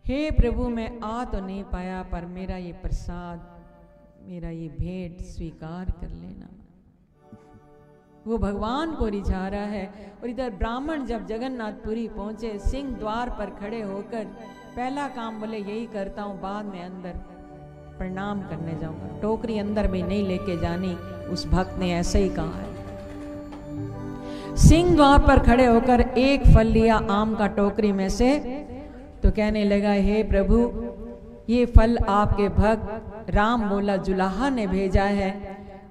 हे प्रभु, मैं आ तो नहीं पाया, पर मेरा ये प्रसाद, मेरा ये भेंट स्वीकार कर लेना। वो भगवान को रिझा रहा है। और इधर ब्राह्मण जब जगन्नाथपुरी पहुंचे, सिंह द्वार पर खड़े होकर पहला काम बोले यही करता हूं, बाद में अंदर प्रणाम करने जाऊंगा, टोकरी अंदर भी नहीं लेके जानी। उस भक्त ने ऐसे ही कहा है। सिंह द्वार पर खड़े होकर एक फल लिया आम का टोकरी में से, तो कहने लगा, हे प्रभु, ये फल आपके भक्त राम बोला जुलाहा ने भेजा है,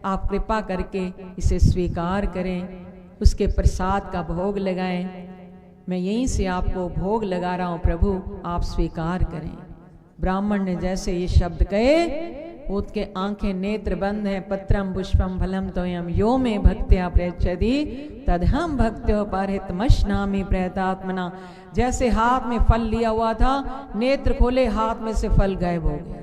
आप कृपा करके इसे स्वीकार करें, उसके प्रसाद का भोग लगाएं। मैं यहीं से आपको भोग लगा रहा हूं प्रभु, आप स्वीकार करें। ब्राह्मण ने जैसे ये शब्द कहे, उसके आंखें नेत्र बंद हैं। पत्रम पुष्पम फलम तोयम यो में भक्त्या प्रयच्छति तदहम भक्त्यो परहितमश्नामि प्रयतात्मना। जैसे हाथ में फल लिया हुआ था, नेत्र खोले, हाथ में से फल गायब हो गया।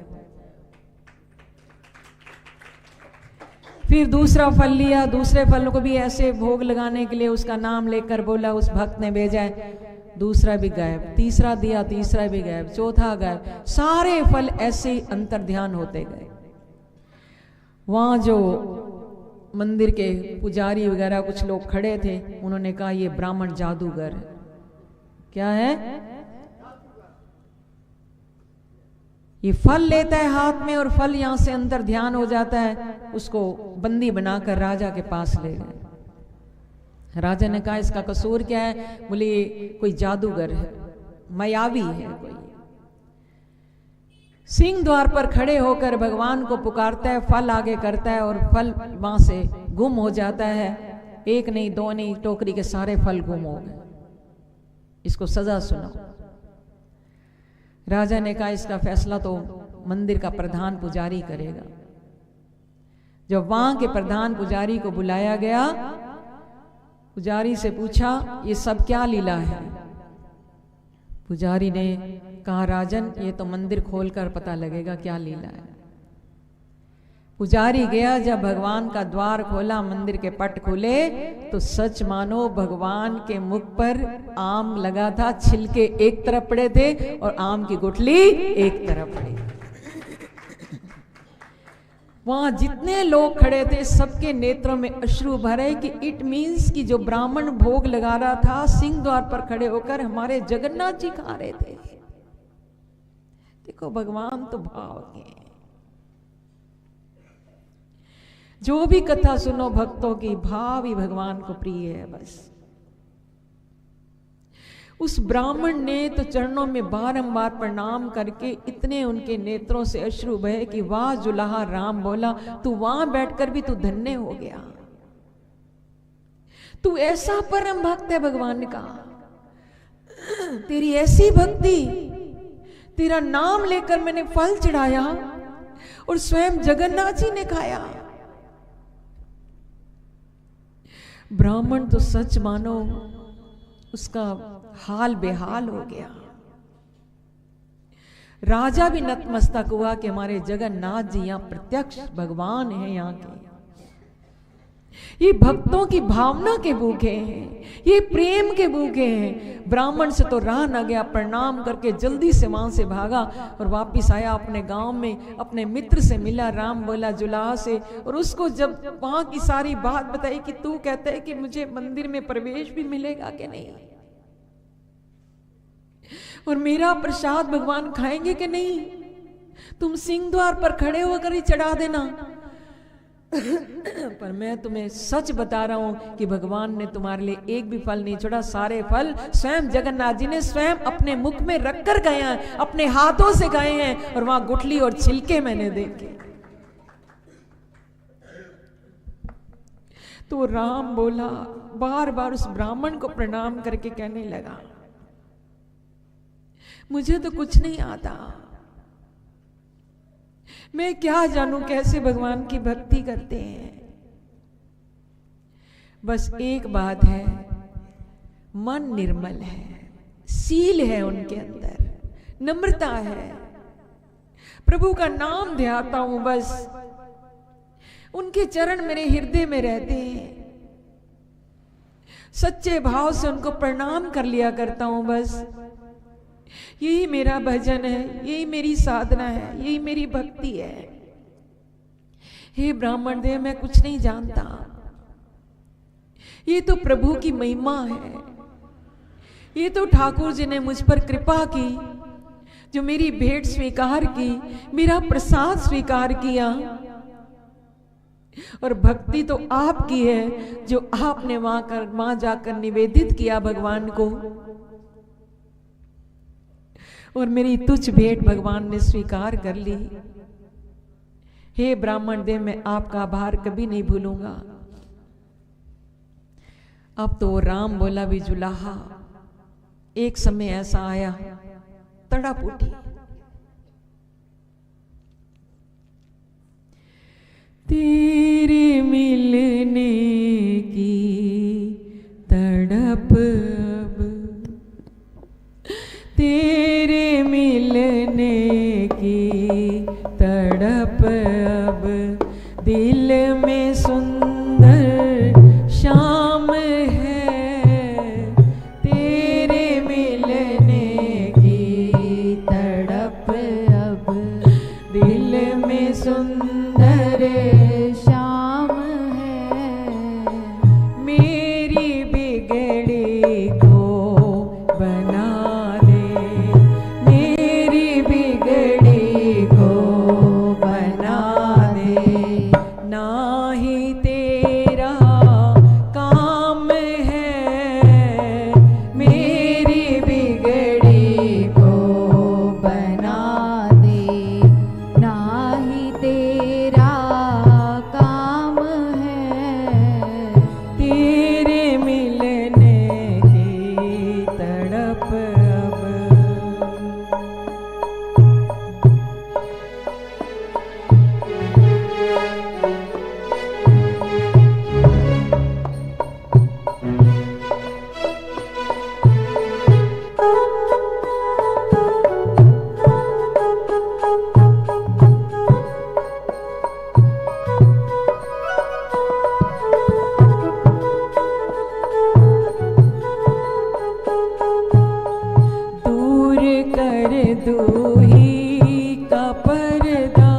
फिर दूसरा फल लिया, दूसरे फल को भी ऐसे भोग लगाने के लिए उसका नाम लेकर बोला, उस भक्त ने भेजा है, दूसरा भी गायब। तीसरा दिया, तीसरा भी गायब, चौथा गायब। सारे फल ऐसे ही अंतर ध्यान होते गए। वहां जो मंदिर के पुजारी वगैरह कुछ लोग खड़े थे, उन्होंने कहा ये ब्राह्मण जादूगर है। क्या है? ये फल लेता है हाथ में और फल यहां से अंदर ध्यान हो जाता है। उसको बंदी बनाकर राजा के पास ले गए। राजा ने कहा इसका कसूर क्या है? बोले कोई जादूगर है, मायावी है कोई। सिंह द्वार पर खड़े होकर भगवान को पुकारता है, फल आगे करता है और फल वहां से गुम हो जाता है। एक नहीं, दो नहीं, टोकरी के सारे फल गुम हो गए। इसको सजा सुनाओ। राजा ने कहा इसका फैसला तो मंदिर का प्रधान पुजारी करेगा। जब वहां के प्रधान पुजारी को बुलाया गया, पुजारी से पूछा ये सब क्या लीला है? पुजारी ने कहा राजन, ये तो मंदिर खोलकर पता लगेगा क्या लीला है। पुजारी गया, जब भगवान का द्वार खोला, मंदिर के पट खुले, तो सच मानो भगवान के मुख पर आम लगा था। छिलके एक तरफ पड़े थे और आम की गुठली एक तरफ पड़ी। वहां जितने लोग खड़े थे सबके नेत्रों में अश्रु भरे कि इट मीन्स कि जो ब्राह्मण भोग लगा रहा था सिंह द्वार पर खड़े होकर हमारे जगन्नाथ जी खा रहे थे। देखो भगवान तो भाव के। जो भी कथा सुनो भक्तों की, भाव ही भगवान को प्रिय है। बस उस ब्राह्मण ने तो चरणों में बारंबार प्रणाम करके इतने उनके नेत्रों से अश्रु बहे कि वाह जुलाहा राम बोला, तू वहां बैठकर भी तू धन्य हो गया, तू ऐसा परम भक्त है भगवान का, तेरी ऐसी भक्ति, तेरा नाम लेकर मैंने फल चढ़ाया और स्वयं जगन्नाथ जी ने खाया। ब्राह्मण तो सच मानो उसका हाल बेहाल हो गया। राजा भी नतमस्तक हुआ कि हमारे जगन्नाथ जी यहाँ प्रत्यक्ष भगवान है। यहाँ के ये भक्तों की भावना के भूखे हैं, ये प्रेम के भूखे हैं। ब्राह्मण से तो रहा न गया, प्रणाम करके जल्दी से वहां से भागा और वापिस आया अपने गांव में, अपने मित्र से मिला, राम बोला जुलाहा से, और उसको जब वहां की सारी बात बताई कि तू कहता है कि मुझे मंदिर में प्रवेश भी मिलेगा कि नहीं, और मेरा प्रसाद भगवान खाएंगे कि नहीं, तुम सिंह द्वार पर खड़े होकर ही चढ़ा देना। पर मैं तुम्हें सच बता रहा हूं कि भगवान ने तुम्हारे लिए एक भी फल नहीं छोड़ा। सारे फल स्वयं जगन्नाथ जी ने स्वयं अपने मुख में रखकर गए हैं, अपने हाथों से गए हैं, और वहां गुठली और छिलके मैंने देखे। तो राम बोला, बार बार उस ब्राह्मण को प्रणाम करके कहने लगा, मुझे तो कुछ नहीं आता, मैं क्या जानूं कैसे भगवान की भक्ति करते हैं। बस एक बात है, मन निर्मल है, सील है उनके अंदर, नम्रता है, प्रभु का नाम ध्याता हूं, बस उनके चरण मेरे हृदय में रहते हैं, सच्चे भाव से उनको प्रणाम कर लिया करता हूं। बस यही मेरा भजन है, यही मेरी साधना है, यही मेरी भक्ति है। हे ब्राह्मण देव, मैं कुछ नहीं जानता, ये तो प्रभु की महिमा है। ये तो ठाकुर जी ने मुझ पर कृपा की, जो मेरी भेंट स्वीकार की, मेरा प्रसाद स्वीकार किया। और भक्ति तो आपकी है, जो आपने वहां जाकर निवेदित किया भगवान को, और मेरी तुच्छ भेंट भगवान ने स्वीकार कर ली। हे ब्राह्मण देव, मैं आपका आभार कभी नहीं भूलूंगा। अब तो राम बोला भी जुलाहा। एक समय ऐसा आया, तड़प उठी, तेरे मिलने की तड़प अब, तेरे मिलने की तड़प अब, दिल में सुंदर शाम है। तेरे मिलने की तड़प अब, दिल में सुंदर शाम है। मेरी बिगड़ी को बना दे, मेरी बिगड़ी को बना दे। नाही तेरा काम है, मेरी बिगड़ी को बना दे। नाही तेरा काम है, तेरे मिलने की तड़प अब। दूर कर दूही का पर्दा,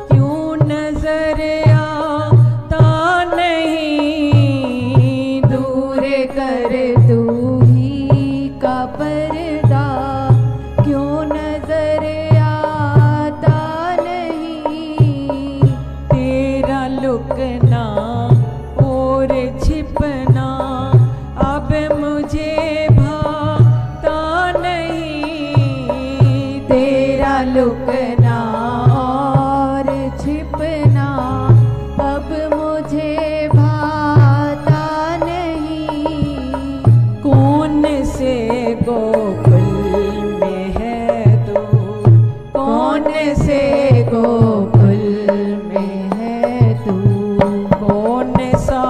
क्यों नजर आता नहीं। दूर कर दूही का पर्दा, क्यों नजर आता नहीं। तेरा लुकना और छिपना अब मुझे भाता नहीं। तेरा लुकना और छिपना अब मुझे भाता नहीं। कौन से गोकुल में है तू, कौन से गोकुल में है तू। कौन सा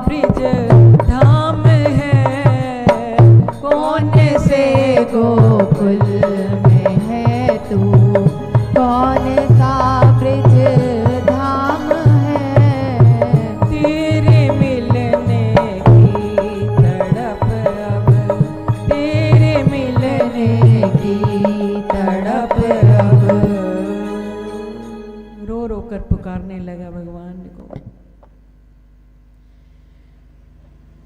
ब्रिज धाम है, कौन से गोकुल में है तू। कौन सा ब्रिज धाम है, तेरे मिलने की तड़प अब, तेरे मिलने की तड़प अब। रो रो कर पुकारने लगा भगवान को।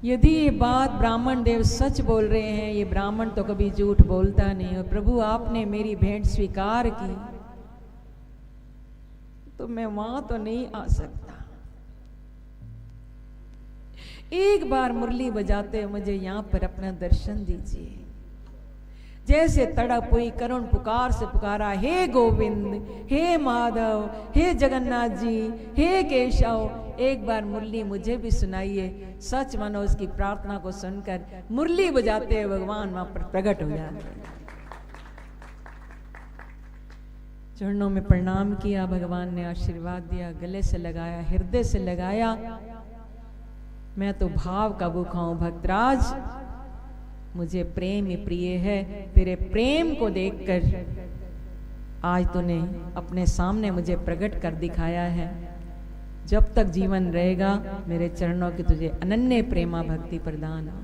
यदि ये बात ब्राह्मण देव सच बोल रहे हैं, ये ब्राह्मण तो कभी झूठ बोलता नहीं, और प्रभु आपने मेरी भेंट स्वीकार की, तो मैं वहां तो नहीं आ सकता। एक बार मुरली बजाते मुझे यहाँ पर अपना दर्शन दीजिए। जैसे तड़प हुई, करुण पुकार से पुकारा, हे गोविंद, हे माधव, हे जगन्नाथ जी, हे केशव, एक बार मुरली मुझे भी सुनाइए। सच मानो उसकी प्रार्थना को सुनकर मुरली बजाते हुए भगवान वहां पर प्रकट हो जाते। चरणों में प्रणाम किया, भगवान ने आशीर्वाद दिया, गले से लगाया, हृदय से लगाया। मैं तो भाव का भूखा हूं भक्तराज, मुझे प्रेम ही प्रिय है। तेरे प्रेम को देखकर आज तूने अपने सामने मुझे प्रकट कर दिखाया है। जब तक जीवन रहेगा मेरे चरणों की तुझे अनन्य प्रेमा भक्ति प्रदान हो।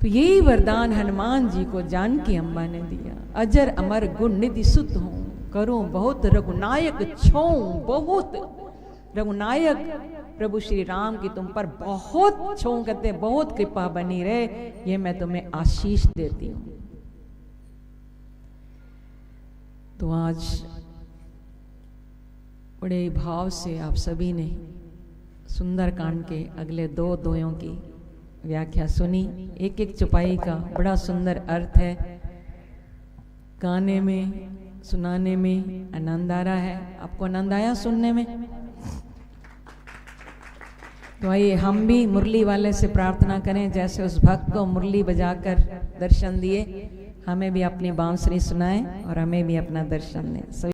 तो यही वरदान हनुमान जी को जानकी अम्बा ने दिया। अजर अमर गुण निधि सुत हूँ, करूं बहुत रघुनायक छो, बहुत रघुनायक प्रभु श्री राम की तुम पर बहुत छो, कहते बहुत कृपा बनी रहे, ये मैं तुम्हें आशीष देती हूं। तो आज बड़े भाव से आप सभी ने सुंदरकांड के अगले 2 अध्यायों की व्याख्या सुनी। एक एक चौपाई का बड़ा सुंदर अर्थ है, गाने में सुनाने में आनंद आ रहा है। आपको आनंद आया सुनने में? तो आइए हम भी मुरली वाले से प्रार्थना करें, जैसे उस भक्त को मुरली बजाकर दर्शन दिए, हमें भी अपनी बांसुरी सुनाएं और हमें भी अपना दर्शन दें।